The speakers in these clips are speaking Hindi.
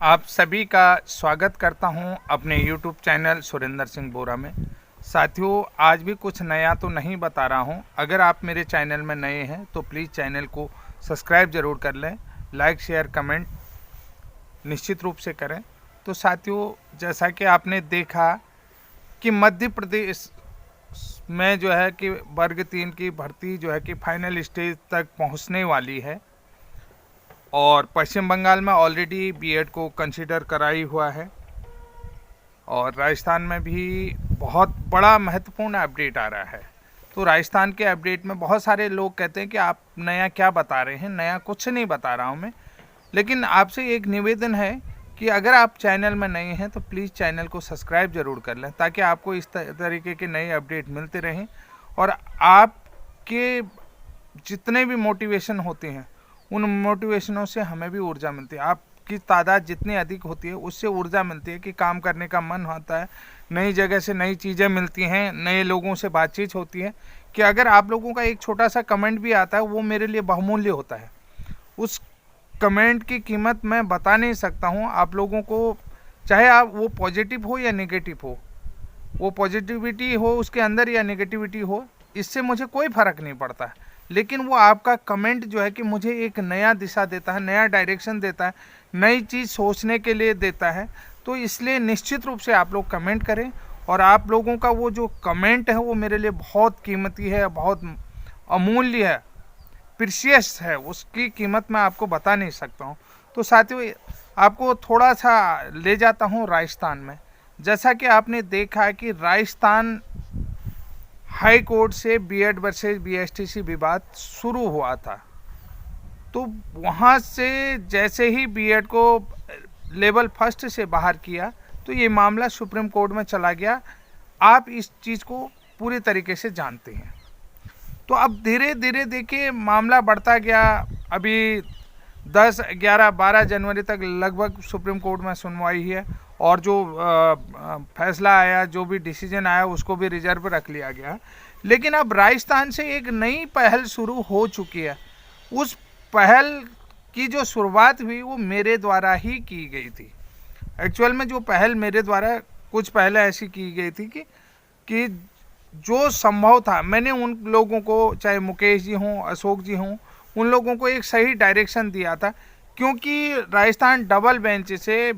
आप सभी का स्वागत करता हूं अपने YouTube चैनल सुरेंद्र सिंह बोरा में। साथियों, आज भी कुछ नया तो नहीं बता रहा हूं। अगर आप मेरे चैनल में नए हैं तो प्लीज़ चैनल को सब्सक्राइब ज़रूर कर लें, लाइक शेयर कमेंट निश्चित रूप से करें। तो साथियों, जैसा कि आपने देखा कि मध्य प्रदेश में जो है कि वर्ग 3 की भर्ती जो है कि फाइनल स्टेज तक पहुंचने वाली है और पश्चिम बंगाल में ऑलरेडी बीएड को कंसीडर कराई हुआ है और राजस्थान में भी बहुत बड़ा महत्वपूर्ण अपडेट आ रहा है। तो राजस्थान के अपडेट में बहुत सारे लोग कहते हैं कि आप नया क्या बता रहे हैं। नया कुछ नहीं बता रहा हूं मैं, लेकिन आपसे एक निवेदन है कि अगर आप चैनल में नए हैं तो प्लीज़ चैनल को सब्सक्राइब ज़रूर कर लें, ताकि आपको इस तरीके के नए अपडेट मिलते रहें और आपके जितने भी मोटिवेशन होते हैं उन मोटिवेशनों से हमें भी ऊर्जा मिलती है। आपकी तादाद जितनी अधिक होती है उससे ऊर्जा मिलती है कि काम करने का मन होता है, नई जगह से नई चीज़ें मिलती हैं, नए लोगों से बातचीत होती है। कि अगर आप लोगों का एक छोटा सा कमेंट भी आता है वो मेरे लिए बहुमूल्य होता है। उस कमेंट की कीमत मैं बता नहीं सकता हूँ आप लोगों को, चाहे आप वो पॉजिटिव हो या नेगेटिव हो, वो पॉजिटिविटी हो उसके अंदर या नेगेटिविटी हो, इससे मुझे कोई फ़र्क नहीं पड़ता है। लेकिन वो आपका कमेंट जो है कि मुझे एक नया दिशा देता है, नया डायरेक्शन देता है, नई चीज़ सोचने के लिए देता है। तो इसलिए निश्चित रूप से आप लोग कमेंट करें और आप लोगों का वो जो कमेंट है वो मेरे लिए बहुत कीमती है, बहुत अमूल्य है, प्रीशियस है। उसकी कीमत मैं आपको बता नहीं सकता हूँ। तो साथियों, आपको थोड़ा सा ले जाता हूँ राजस्थान में। जैसा कि आपने देखा कि राजस्थान हाई कोर्ट से बीएड वर्सेस बीएसटीसी विवाद शुरू हुआ था, तो वहाँ से जैसे ही बीएड को लेवल फर्स्ट से बाहर किया तो ये मामला सुप्रीम कोर्ट में चला गया। आप इस चीज़ को पूरी तरीके से जानते हैं। तो अब धीरे धीरे देखिए मामला बढ़ता गया। अभी 10, 11, 12 जनवरी तक लगभग सुप्रीम कोर्ट में सुनवाई है और जो फैसला आया, जो भी डिसीजन आया, उसको भी रिजर्व रख लिया गया। लेकिन अब राजस्थान से एक नई पहल शुरू हो चुकी है। उस पहल की जो शुरुआत हुई वो मेरे द्वारा ही की गई थी। एक्चुअल में जो पहल मेरे द्वारा कुछ पहले ऐसी की गई थी कि जो संभव था मैंने उन लोगों को, चाहे मुकेश जी हों, अशोक जी हों, उन लोगों को एक सही डायरेक्शन दिया था। क्योंकि राजस्थान डबल बेंच से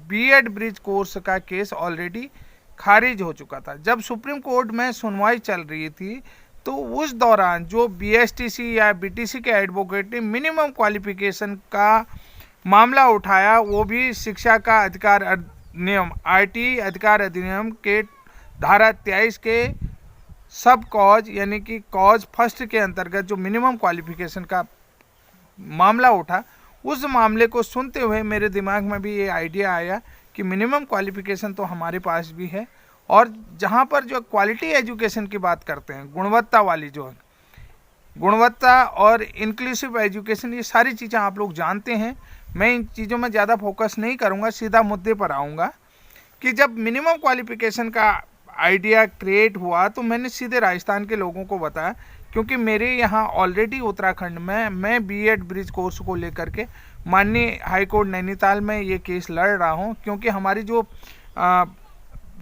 बीएड ब्रिज कोर्स का केस ऑलरेडी खारिज हो चुका था। जब सुप्रीम कोर्ट में सुनवाई चल रही थी तो उस दौरान जो बीएसटीसी या बीटीसी के एडवोकेट ने मिनिमम क्वालिफिकेशन का मामला उठाया, वो भी शिक्षा का अधिकार अधिनियम, आईटी अधिकार अधिनियम के धारा 23 के सब कॉज यानी कि कॉज फर्स्ट के अंतर्गत जो मिनिमम क्वालिफिकेशन का मामला उठा, उस मामले को सुनते हुए मेरे दिमाग में भी ये आइडिया आया कि मिनिमम क्वालिफिकेशन तो हमारे पास भी है और जहाँ पर जो क्वालिटी एजुकेशन की बात करते हैं, गुणवत्ता वाली जो है, गुणवत्ता और इंक्लूसिव एजुकेशन, ये सारी चीज़ें आप लोग जानते हैं। मैं इन चीज़ों में ज़्यादा फोकस नहीं करूँगा, सीधा मुद्दे पर आऊँगा कि जब मिनिमम क्वालिफिकेशन का आइडिया क्रिएट हुआ तो मैंने सीधे राजस्थान के लोगों को बताया। क्योंकि मेरे यहाँ ऑलरेडी उत्तराखंड में मैं बीएड ब्रिज कोर्स को लेकर के माननीय हाईकोर्ट नैनीताल में ये केस लड़ रहा हूँ। क्योंकि हमारी जो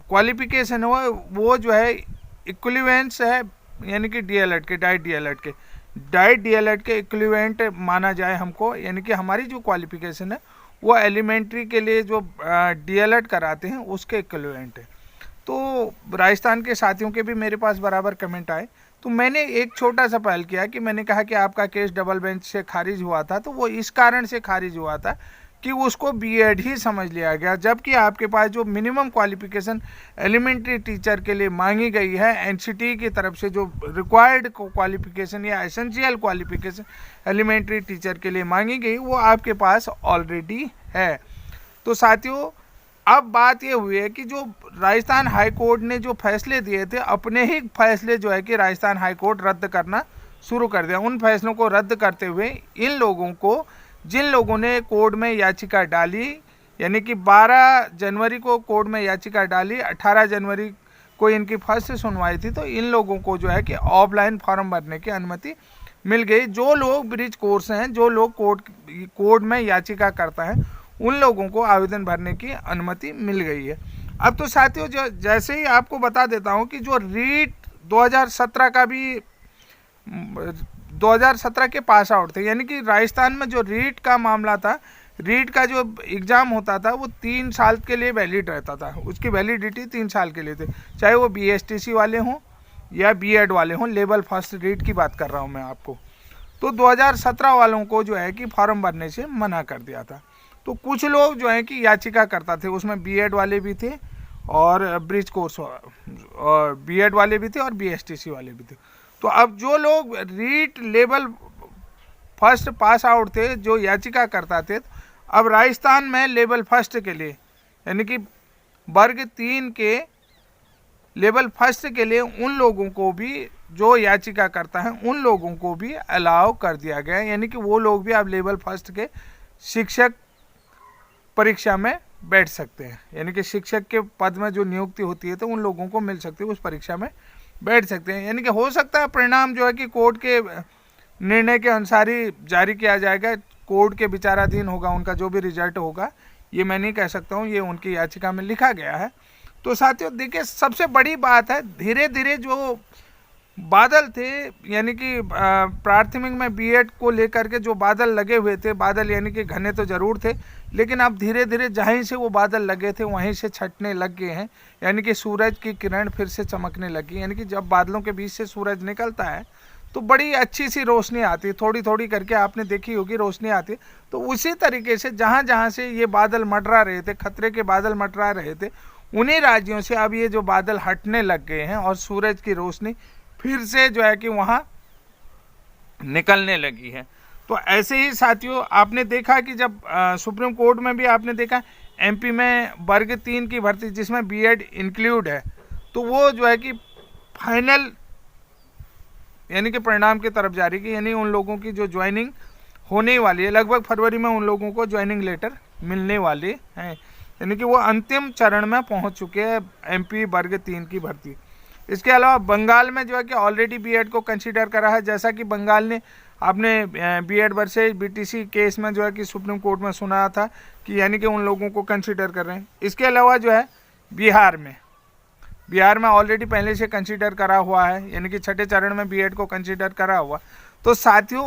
क्वालिफिकेशन है वो जो है इक्विवेलेंस है, यानी कि डीएलएड के, डाइट डीएलएड के इक्विवेलेंट माना जाए हमको। यानी कि हमारी जो क्वालिफिकेशन है वो एलिमेंट्री के लिए जो डीएलएड कराते हैं उसके इक्विवेलेंट है। तो राजस्थान के साथियों के भी मेरे पास बराबर कमेंट आए, तो मैंने एक छोटा सा पहल किया कि मैंने कहा कि आपका केस डबल बेंच से खारिज हुआ था, तो वो इस कारण से खारिज हुआ था कि उसको बीएड ही समझ लिया गया। जबकि आपके पास जो मिनिमम क्वालिफिकेशन एलिमेंट्री टीचर के लिए मांगी गई है एनसीटी की तरफ से, जो रिक्वायर्ड क्वालिफिकेशन या एसेंशियल क्वालिफिकेशन एलिमेंट्री टीचर के लिए मांगी गई, वो आपके पास ऑलरेडी है। तो साथियों, अब बात ये हुई है कि जो राजस्थान हाई कोर्ट ने जो फैसले दिए थे, अपने ही फैसले जो है कि राजस्थान हाई कोर्ट रद्द करना शुरू कर दिया। उन फैसलों को रद्द करते हुए इन लोगों को, जिन लोगों ने कोर्ट में याचिका डाली, यानी कि 12 जनवरी को कोर्ट में याचिका डाली, 18 जनवरी को इनकी फर्स्ट सुनवाई थी, तो इन लोगों को जो है कि ऑफलाइन फॉर्म भरने की अनुमति मिल गई। जो लोग ब्रिज कोर्स हैं, जो लोग कोर्ट में याचिका करता है, उन लोगों को आवेदन भरने की अनुमति मिल गई है। अब तो साथियों जो जैसे ही आपको बता देता हूं कि जो रीट 2017 का भी 2017 के पास आउट थे, यानी कि राजस्थान में जो रीट का मामला था, रीट का जो एग्ज़ाम होता था वो 3 साल के लिए वैलिड रहता था, उसकी वैलिडिटी 3 साल के लिए थे, चाहे वो BSTC वाले हों या B.Ed वाले हों। लेवल फर्स्ट रीट की बात कर रहा हूँ मैं आपको। तो 2017 वालों को जो है कि फॉर्म भरने से मना कर दिया था। तो कुछ लोग जो है कि याचिका करता थे, उसमें B.Ed वाले भी थे और ब्रिज कोर्स और B.Ed वाले भी थे और BSTC वाले भी थे। तो अब जो लोग REET level first pass out थे, जो याचिका करता थे, अब राजस्थान में लेवल फर्स्ट के लिए यानी कि वर्ग 3 के लेवल फर्स्ट के लिए उन लोगों को भी जो याचिका करता है उन लोगों को भी अलाउ कर दिया गया है, यानी कि वो लोग भी अब लेवल फर्स्ट के शिक्षक परीक्षा में बैठ सकते हैं, यानी कि शिक्षक के पद में जो नियुक्ति होती है तो उन लोगों को मिल सकती है, उस परीक्षा में बैठ सकते हैं। यानी कि हो सकता है परिणाम जो है कि कोर्ट के निर्णय के अनुसार ही जारी किया जाएगा, कोर्ट के विचाराधीन होगा, उनका जो भी रिजल्ट होगा, ये मैं नहीं कह सकता हूँ, ये उनकी याचिका में लिखा गया है। तो साथियों देखिए, सबसे बड़ी बात है धीरे धीरे जो बादल थे, यानी कि प्राथमिक में B.Ed को लेकर के जो बादल लगे हुए थे, बादल यानी कि घने तो ज़रूर थे, लेकिन अब धीरे धीरे जहीं से वो बादल लगे थे वहीं से छटने लग गए हैं, यानी कि सूरज की किरण फिर से चमकने लगी। यानी कि जब बादलों के बीच से सूरज निकलता है तो बड़ी अच्छी सी रोशनी आती है, थोड़ी थोड़ी करके आपने देखी होगी रोशनी आती है। तो उसी तरीके से जहाँ जहाँ से ये बादल मंडरा रहे थे, खतरे के बादल मंडरा रहे थे, उन्हीं राज्यों से अब ये जो बादल हटने लग गए हैं और सूरज की रोशनी फिर से जो है कि वहाँ निकलने लगी है। तो ऐसे ही साथियों आपने देखा कि जब सुप्रीम कोर्ट में भी आपने देखा MP में वर्ग 3 की भर्ती जिसमें B.Ed इंक्लूड है, तो वो जो है कि फाइनल यानी कि परिणाम की तरफ जारी की, यानी उन लोगों की जो ज्वाइनिंग होने वाली है, लगभग फरवरी में उन लोगों को ज्वाइनिंग लेटर मिलने वाले हैं, यानी कि वो अंतिम चरण में पहुंच चुके हैं MP वर्ग 3 की भर्ती। इसके अलावा बंगाल में जो है कि ऑलरेडी B.Ed को कंसीडर करा है, जैसा कि बंगाल ने आपने B.Ed वर्सेज BTC केस में जो है कि सुप्रीम कोर्ट में सुना था कि यानी कि उन लोगों को कंसीडर कर रहे हैं। इसके अलावा जो है बिहार में ऑलरेडी पहले से कंसीडर करा हुआ है, यानी कि छठे चरण में B.Ed को कंसीडर करा हुआ। तो साथियों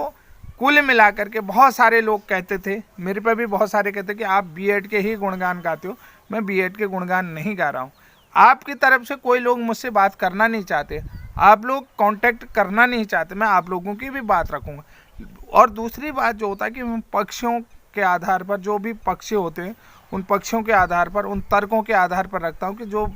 कुल मिलाकर के बहुत सारे लोग कहते थे, मेरे पे भी बहुत सारे कहते कि आप B.Ed के ही गुणगान गाते हो। मैं B.Ed के गुणगान नहीं गा रहा हूँ। आपकी तरफ से कोई लोग मुझसे बात करना नहीं चाहते, आप लोग कांटेक्ट करना नहीं चाहते, मैं आप लोगों की भी बात रखूँगा। और दूसरी बात जो होता है कि मैं पक्षों के आधार पर, जो भी पक्ष होते हैं उन पक्षों के आधार पर, उन तर्कों के आधार पर रखता हूँ कि जो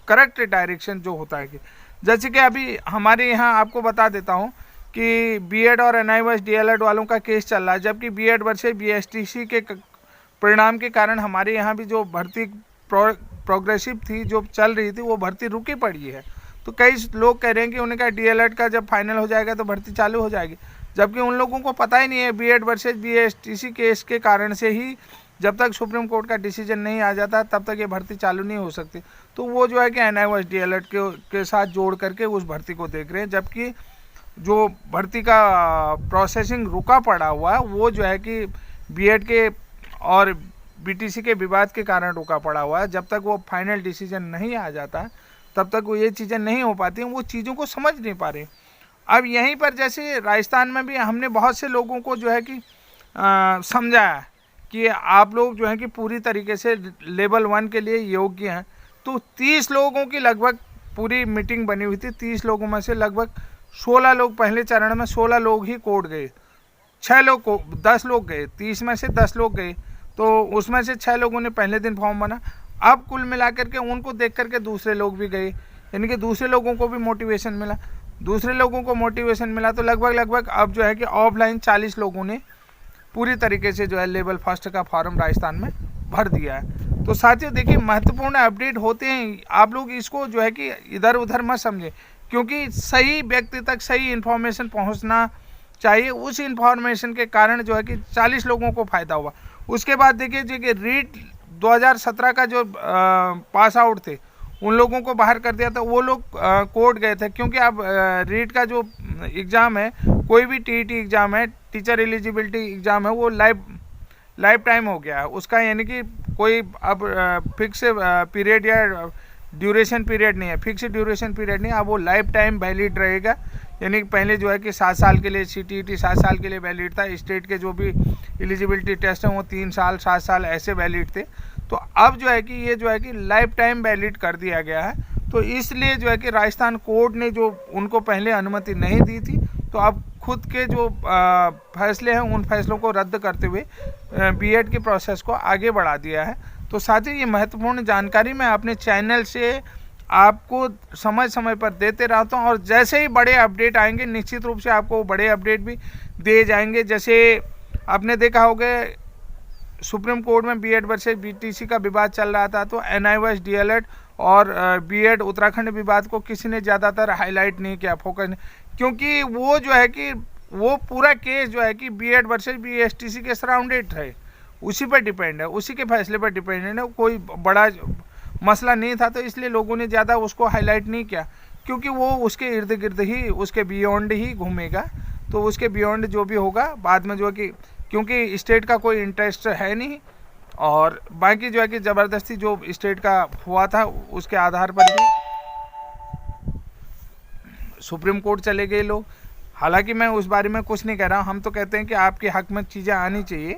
करेक्ट डायरेक्शन जो होता है कि जैसे कि अभी हमारे यहाँ आपको बता देता हूँ कि B.Ed और NIOS DLED वालों का केस चल रहा है, जबकि B.Ed वर्सेज BSTC के परिणाम के कारण हमारे यहाँ भी जो भर्ती प्रोग्रेसिव थी जो चल रही थी वो भर्ती रुकी पड़ी है। तो कई लोग कह रहे हैं कि उन्हें कहा DLED का जब फाइनल हो जाएगा तो भर्ती चालू हो जाएगी, जबकि उन लोगों को पता ही नहीं है B.Ed वर्सेज BSTC केस के कारण से ही जब तक सुप्रीम कोर्ट का डिसीजन नहीं आ जाता तब तक ये भर्ती चालू नहीं हो सकती। तो वो जो है कि NIOS DLED के साथ जोड़ करके उस भर्ती को देख रहे हैं, जबकि जो भर्ती का प्रोसेसिंग रुका पड़ा हुआ है वो जो है कि B.Ed के और BTC के विवाद के कारण रुका पड़ा हुआ है। जब तक वो फाइनल डिसीजन नहीं आ जाता तब तक वो ये चीज़ें नहीं हो पाती हैं, वो चीज़ों को समझ नहीं पा रहे। अब यहीं पर जैसे राजस्थान में भी हमने बहुत से लोगों को जो है कि समझाया कि आप लोग जो है कि पूरी तरीके से लेवल 1 के लिए योग्य हैं। तो 30 लोगों की लगभग पूरी मीटिंग बनी हुई थी, 30 लोगों में से लगभग 16 लोग पहले चरण में 16 लोग ही कोर्ट गए, 6 लोग को 10 लोग गए, 30 में से 10 लोग गए, तो उसमें से 6 लोगों ने पहले दिन फॉर्म बना। अब कुल मिलाकर के उनको देख करके दूसरे लोग भी गए, यानी कि दूसरे लोगों को भी मोटिवेशन मिला, तो लगभग अब जो है कि ऑफलाइन 40 लोगों ने पूरी तरीके से जो है लेवल फर्स्ट का फॉर्म राजस्थान में भर दिया है। तो साथियों देखिए, महत्वपूर्ण अपडेट होते हैं, आप लोग इसको जो है कि इधर उधर मत समझें, क्योंकि सही व्यक्ति तक सही इन्फॉर्मेशन पहुंचना चाहिए। उस इन्फॉर्मेशन के कारण जो है कि 40 लोगों को फ़ायदा हुआ। उसके बाद देखिए जो कि रीट 2017 का जो पास आउट थे उन लोगों को बाहर कर दिया था, वो लोग कोर्ट गए थे, क्योंकि अब रीट का जो एग्ज़ाम है, कोई भी TET एग्ज़ाम है, टीचर एलिजिबिलिटी एग्ज़ाम है, वो लाइफ टाइम हो गया है उसका, यानी कि कोई अब फिक्स पीरियड या ड्यूरेशन पीरियड नहीं है, फिक्स ड्यूरेशन पीरियड नहीं है, अब वो लाइफ टाइम वैलिड रहेगा। यानी कि पहले जो है कि 7 साल के लिए CTET 7 साल के लिए वैलिड था, स्टेट के जो भी एलिजिबिलिटी टेस्ट हैं वो 3 साल 7 साल ऐसे वैलिड थे। तो अब जो है कि ये जो है कि लाइफ टाइम वैलिड कर दिया गया है। तो इसलिए जो है कि राजस्थान कोर्ट ने जो उनको पहले अनुमति नहीं दी थी, तो अब खुद के जो फैसले हैं उन फैसलों को रद्द करते हुए B.Ed की प्रोसेस को आगे बढ़ा दिया है। तो साथ ही ये महत्वपूर्ण जानकारी मैं अपने चैनल से आपको समय समय पर देते रहता हूँ, और जैसे ही बड़े अपडेट आएंगे निश्चित रूप से आपको बड़े अपडेट भी दिए जाएंगे। जैसे आपने देखा होगा सुप्रीम कोर्ट में B.Ed वर्सेस BTC का विवाद चल रहा था, तो NIOS DLED और B.Ed उत्तराखंड विवाद को किसी ने ज़्यादातर हाईलाइट नहीं किया, फोकस नहीं, क्योंकि वो जो है कि वो पूरा केस जो है कि B.Ed वर्सेस BSTC के सराउंडेड है, उसी पर डिपेंड है, उसी के फैसले पर डिपेंड है, कोई बड़ा मसला नहीं था। तो इसलिए लोगों ने ज़्यादा उसको हाईलाइट नहीं किया, क्योंकि वो उसके इर्द गिर्द ही, उसके बियॉन्ड ही घूमेगा। तो उसके बियॉन्ड जो भी होगा बाद में जो है कि, क्योंकि स्टेट का कोई इंटरेस्ट है नहीं, और बाकी जो है कि ज़बरदस्ती जो स्टेट का हुआ था उसके आधार पर भी सुप्रीम कोर्ट चले गए लोग। हालांकि मैं उस बारे में कुछ नहीं कह रहा हूँ, हम तो कहते हैं कि आपके हक में चीज़ें आनी चाहिए,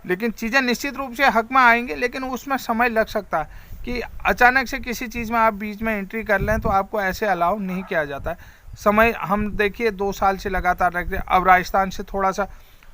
लेकिन चीज़ें निश्चित रूप से हक में आएंगे, लेकिन उसमें समय लग सकता है कि अचानक से किसी चीज़ में आप बीच में एंट्री कर लें तो आपको ऐसे अलाउ नहीं किया जाता है। समय हम देखिए 2 साल से लगातार रखते हैं। अब राजस्थान से थोड़ा सा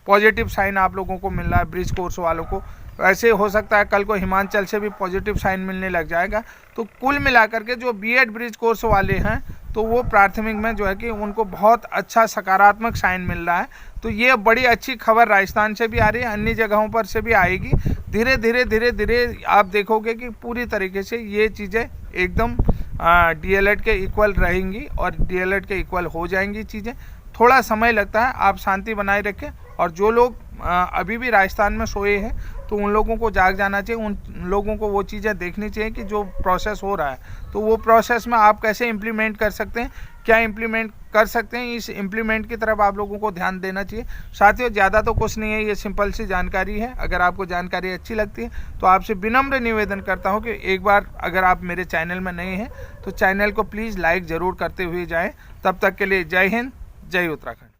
पॉजिटिव साइन आप लोगों को मिल रहा है, ब्रिज कोर्स वालों को, ऐसे हो सकता है कल को हिमाचल से भी पॉजिटिव साइन मिलने लग जाएगा। तो कुल मिलाकर के जो B.Ed ब्रिज कोर्स वाले हैं, तो वो प्राथमिक में जो है कि उनको बहुत अच्छा सकारात्मक साइन मिल रहा है। तो ये बड़ी अच्छी खबर राजस्थान से भी आ रही है, अन्य जगहों पर से भी आएगी। धीरे धीरे आप देखोगे कि पूरी तरीके से ये चीज़ें एकदम DLED के इक्वल रहेंगी और DLED के इक्वल हो जाएंगी चीज़ें। थोड़ा समय लगता है, आप शांति बनाए रखें, और जो लोग अभी भी राजस्थान में सोए हैं तो उन लोगों को जाग जाना चाहिए, उन लोगों को वो चीज़ें देखनी चाहिए कि जो प्रोसेस हो रहा है, तो वो प्रोसेस में आप कैसे इम्प्लीमेंट कर सकते हैं, क्या इम्प्लीमेंट कर सकते हैं, इस इम्प्लीमेंट की तरफ आप लोगों को ध्यान देना चाहिए। साथियों, ज़्यादा तो कुछ नहीं है, ये सिंपल सी जानकारी है। अगर आपको जानकारी अच्छी लगती है तो आपसे विनम्र निवेदन करता हूँ कि एक बार अगर आप मेरे चैनल में नए हैं तो चैनल को प्लीज़ लाइक ज़रूर करते हुए जाएँ। तब तक के लिए जय हिंद, जय उत्तराखंड।